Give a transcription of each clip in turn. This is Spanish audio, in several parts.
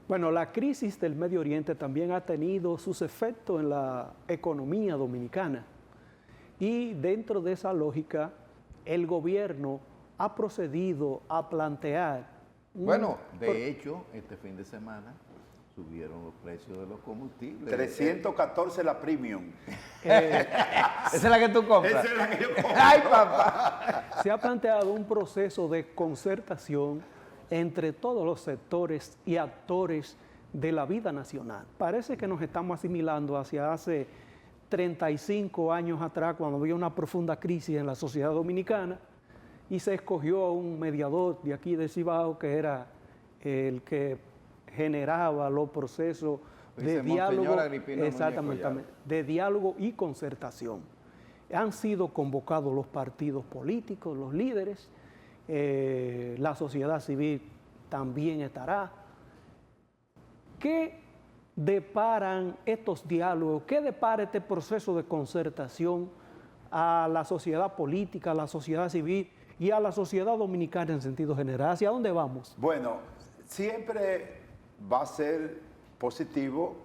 Bueno, la crisis del Medio Oriente también ha tenido sus efectos en la economía dominicana. Y dentro de esa lógica, el gobierno ha procedido a plantear... Bueno, de hecho, este fin de semana subieron los precios de los combustibles. 314 la premium. ¿Esa es la que tú compras? Esa es la que yo compro. ¡Ay, papá! Se ha planteado un proceso de concertación entre todos los sectores y actores de la vida nacional. Parece que nos estamos asimilando hacia hace 35 años atrás, cuando había una profunda crisis en la sociedad dominicana y se escogió a un mediador de aquí de Cibao, que era el que generaba los procesos de diálogo, exactamente, de diálogo y concertación. Han sido convocados los partidos políticos, los líderes, la sociedad civil también estará. ¿Qué deparan estos diálogos? ¿Qué depara este proceso de concertación a la sociedad política, a la sociedad civil y a la sociedad dominicana en sentido general? ¿Hacia dónde vamos? Bueno, siempre va a ser positivo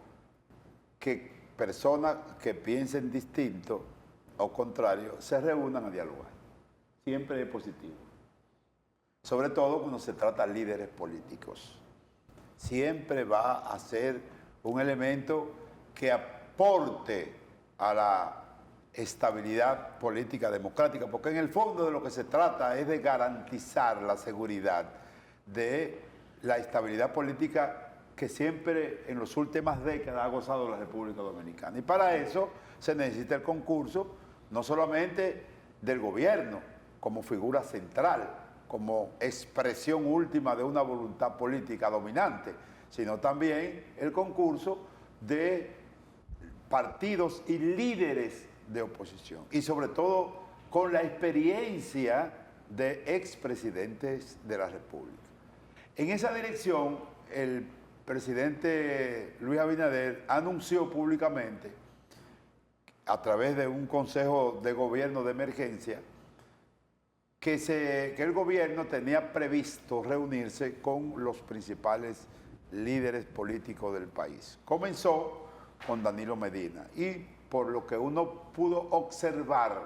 que personas que piensen distinto o contrario se reúnan a dialogar. Siempre es positivo. Sobre todo cuando se trata de líderes políticos. Siempre va a ser un elemento que aporte a la estabilidad política democrática, porque en el fondo de lo que se trata es de garantizar la seguridad de la estabilidad política que siempre en las últimas décadas ha gozado la República Dominicana. Y para eso se necesita el concurso no solamente del gobierno como figura central, como expresión última de una voluntad política dominante, sino también el concurso de partidos y líderes de oposición, y sobre todo con la experiencia de expresidentes de la República. En esa dirección, el presidente Luis Abinader anunció públicamente, a través de un consejo de gobierno de emergencia, que el gobierno tenía previsto reunirse con los principales líderes políticos del país. Comenzó con Danilo Medina y por lo que uno pudo observar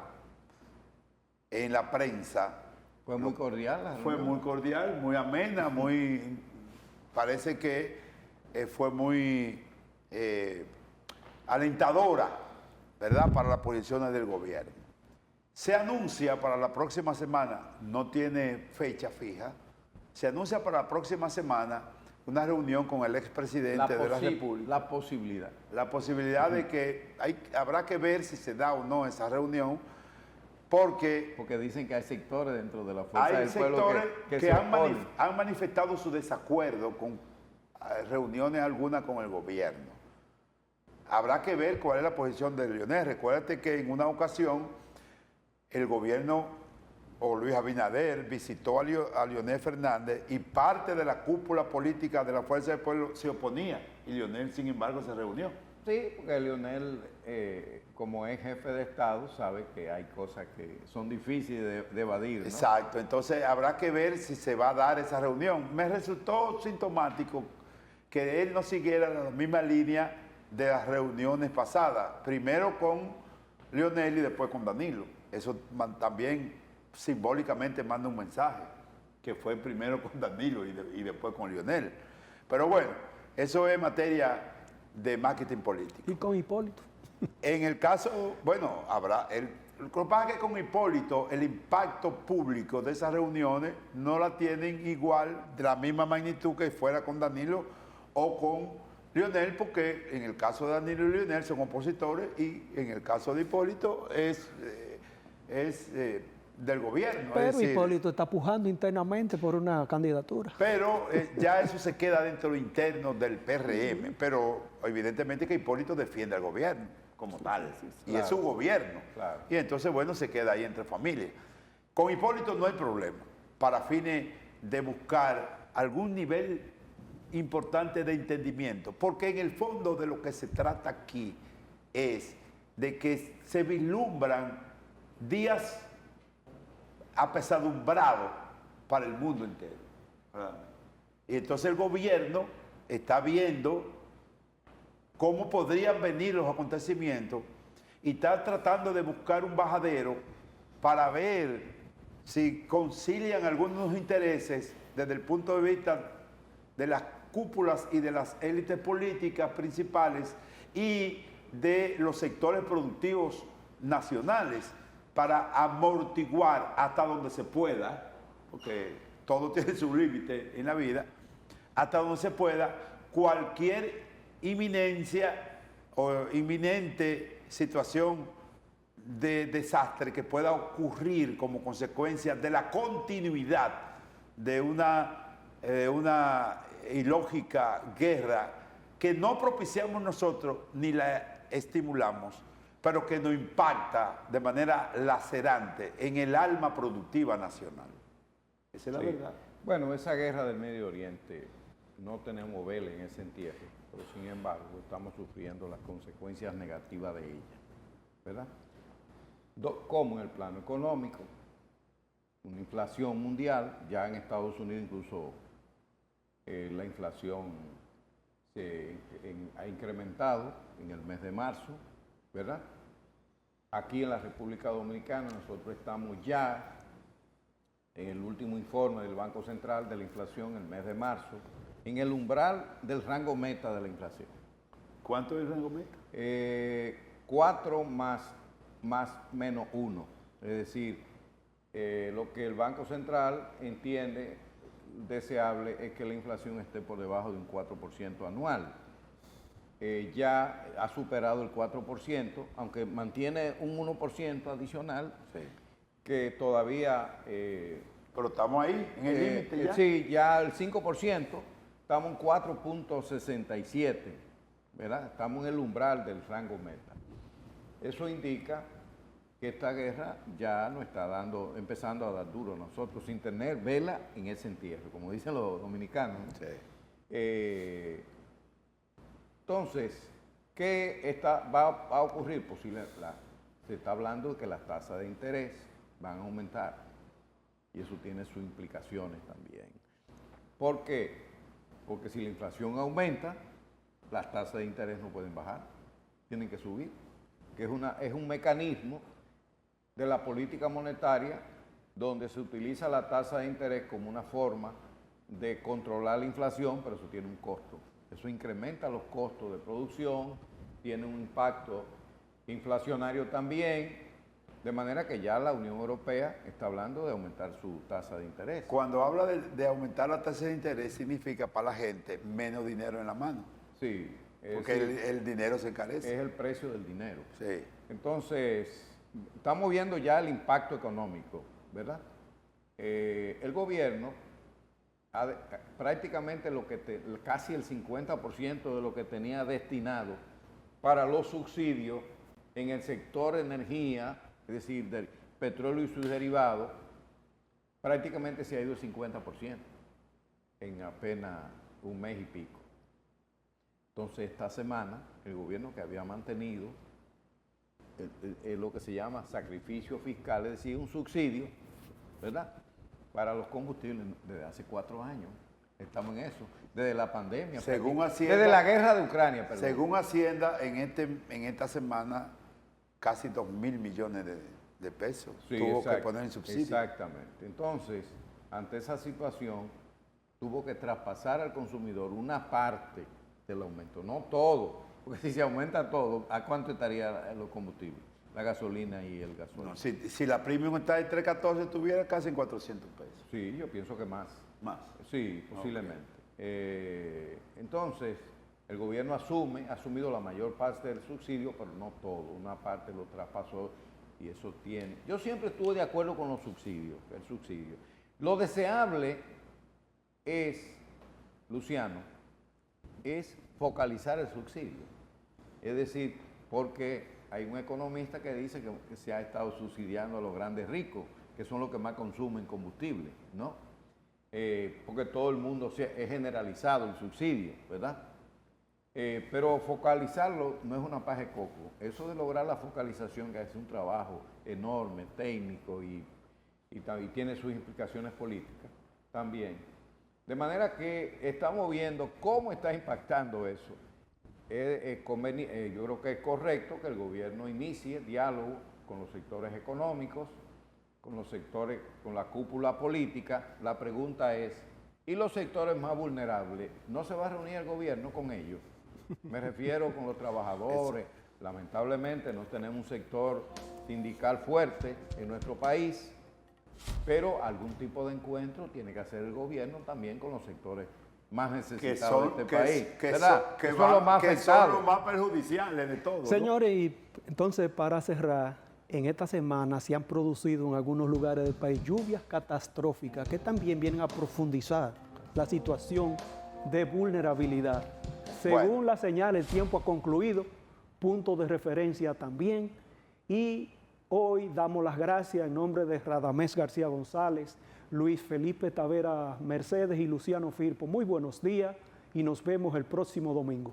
en la prensa, Fue muy cordial. fue muy cordial, muy amena, parece que fue muy alentadora, ¿verdad?, para las posiciones del gobierno. Se anuncia para la próxima semana, no tiene fecha fija, se anuncia para la próxima semana una reunión con el expresidente de la República. La posibilidad. La posibilidad de que habrá que ver si se da o no esa reunión, porque dicen que hay sectores dentro de la fuerza hay del pueblo sectores que han han manifestado su desacuerdo con reuniones algunas con el gobierno. Habrá que ver cuál es la posición de Leonel. Recuérdate que en una ocasión el gobierno o Luis Abinader visitó a Leonel Fernández y parte de la cúpula política de la Fuerza del Pueblo se oponía y Leonel, sin embargo, se reunió. Sí, porque Leonel, como es jefe de Estado, sabe que hay cosas que son difíciles de evadir, ¿no? Exacto, entonces habrá que ver si se va a dar esa reunión. Me resultó sintomático que él no siguiera la misma línea de las reuniones pasadas, primero con Leonel y después con Danilo. Eso también simbólicamente manda un mensaje, que fue primero con Danilo y después con Leonel. Pero bueno, eso es materia de marketing político. ¿Y con Hipólito? En el caso, bueno, lo que pasa es que con Hipólito el impacto público de esas reuniones no la tienen igual, de la misma magnitud que fuera con Danilo o con Leonel, porque en el caso de Danilo y Leonel son opositores y en el caso de Hipólito es del gobierno. Pero es decir, Hipólito está pujando internamente por una candidatura. Pero ya eso se queda dentro de lo interno del PRM, pero evidentemente que Hipólito defiende al gobierno como tal, y claro, es su gobierno. Claro. Y entonces, bueno, se queda ahí entre familias. Con Hipólito no hay problema, para fines de buscar algún nivel importante de entendimiento, porque en el fondo de lo que se trata aquí es de que se vislumbran días apesadumbrados para el mundo entero. ¿Verdad? Y entonces el gobierno está viendo cómo podrían venir los acontecimientos y está tratando de buscar un bajadero para ver si concilian algunos intereses desde el punto de vista de las cúpulas y de las élites políticas principales y de los sectores productivos nacionales para amortiguar hasta donde se pueda, porque todo tiene su límite en la vida, hasta donde se pueda cualquier inminencia o inminente situación de desastre que pueda ocurrir como consecuencia de la continuidad de una ilógica guerra que no propiciamos nosotros ni la estimulamos, pero que nos impacta de manera lacerante en el alma productiva nacional. Esa es la verdad. Bueno, esa guerra del Medio Oriente, no tenemos vela en ese entierro, pero sin embargo estamos sufriendo las consecuencias negativas de ella, ¿verdad? Como en el plano económico, una inflación mundial, ya en Estados Unidos incluso la inflación ha incrementado en el mes de marzo, ¿verdad? Aquí en la República Dominicana nosotros estamos ya en el último informe del Banco Central de la inflación en el mes de marzo, en el umbral del rango meta de la inflación. ¿Cuánto es el rango meta? 4 más menos 1. Es decir, lo que el Banco Central entiende deseable es que la inflación esté por debajo de un 4% anual. Ya ha superado el 4%, aunque mantiene un 1% adicional, sí, que todavía... pero estamos ahí, en el límite ya. Sí, ya el 5%, estamos en 4.67, ¿verdad? Estamos en el umbral del rango meta. Eso indica que esta guerra ya nos está empezando a dar duro a nosotros, sin tener vela en ese entierro, como dicen los dominicanos, ¿no? Sí. Entonces, ¿qué va a ocurrir? Pues se está hablando de que las tasas de interés van a aumentar y eso tiene sus implicaciones también. ¿Por qué? Porque si la inflación aumenta, las tasas de interés no pueden bajar, tienen que subir, que es un mecanismo de la política monetaria donde se utiliza la tasa de interés como una forma de controlar la inflación, pero eso tiene un costo. Eso incrementa los costos de producción, tiene un impacto inflacionario también, de manera que ya la Unión Europea está hablando de aumentar su tasa de interés. Cuando habla de aumentar la tasa de interés, significa para la gente menos dinero en la mano. Sí. Porque el dinero se encarece. Es el precio del dinero. Sí. Entonces, estamos viendo ya el impacto económico, ¿verdad? El gobierno, prácticamente casi el 50% de lo que tenía destinado para los subsidios en el sector de energía, es decir, del petróleo y sus derivados, prácticamente se ha ido el 50% en apenas un mes y pico. Entonces, esta semana, el gobierno que había mantenido lo que se llama sacrificio fiscal, es decir, un subsidio, ¿verdad?, para los combustibles desde hace 4 años. Estamos en eso, desde la pandemia. Según Hacienda, desde la guerra de Ucrania, perdón. Según Hacienda, en esta semana, casi 2.000 millones de pesos tuvo que poner en subsidio. Exactamente. Entonces, ante esa situación, tuvo que traspasar al consumidor una parte del aumento, no todo, porque si se aumenta todo, ¿a cuánto estaría los combustibles? La gasolina y el gasoil. No, si la premium está en 3.14, estuviera casi en 400 pesos. Sí, yo pienso que más. Más. Sí, posiblemente. Okay. Entonces, el gobierno ha asumido la mayor parte del subsidio, pero no todo. Una parte lo traspasó y eso tiene. Yo siempre estuve de acuerdo con los subsidios, el subsidio. Lo deseable es, Luciano, es focalizar el subsidio. Es decir, porque hay un economista que dice que se ha estado subsidiando a los grandes ricos, que son los que más consumen combustible, ¿no? Porque todo el mundo es generalizado el subsidio, ¿verdad? Pero focalizarlo no es una paja de coco. Eso de lograr la focalización, que es un trabajo enorme, técnico y tiene sus implicaciones políticas. también. De manera que estamos viendo cómo está impactando eso. Yo creo que es correcto que el gobierno inicie diálogo con los sectores económicos, con los sectores, con la cúpula política. La pregunta es, ¿y los sectores más vulnerables? ¿No se va a reunir el gobierno con ellos? Me refiero con los trabajadores. Lamentablemente no tenemos un sector sindical fuerte en nuestro país, pero algún tipo de encuentro tiene que hacer el gobierno también con los sectores más necesitados de este país. ¿Verdad? Que Eso es lo más son afectado. los más perjudiciales de todo, ¿no? Señores, y entonces para cerrar, en esta semana se han producido en algunos lugares del país lluvias catastróficas que también vienen a profundizar la situación de vulnerabilidad. Según la señal, el tiempo ha concluido, punto de referencia también, y hoy damos las gracias en nombre de Radamés García González, Luis Felipe Tavera Mercedes y Luciano Firpo. Muy buenos días y nos vemos el próximo domingo.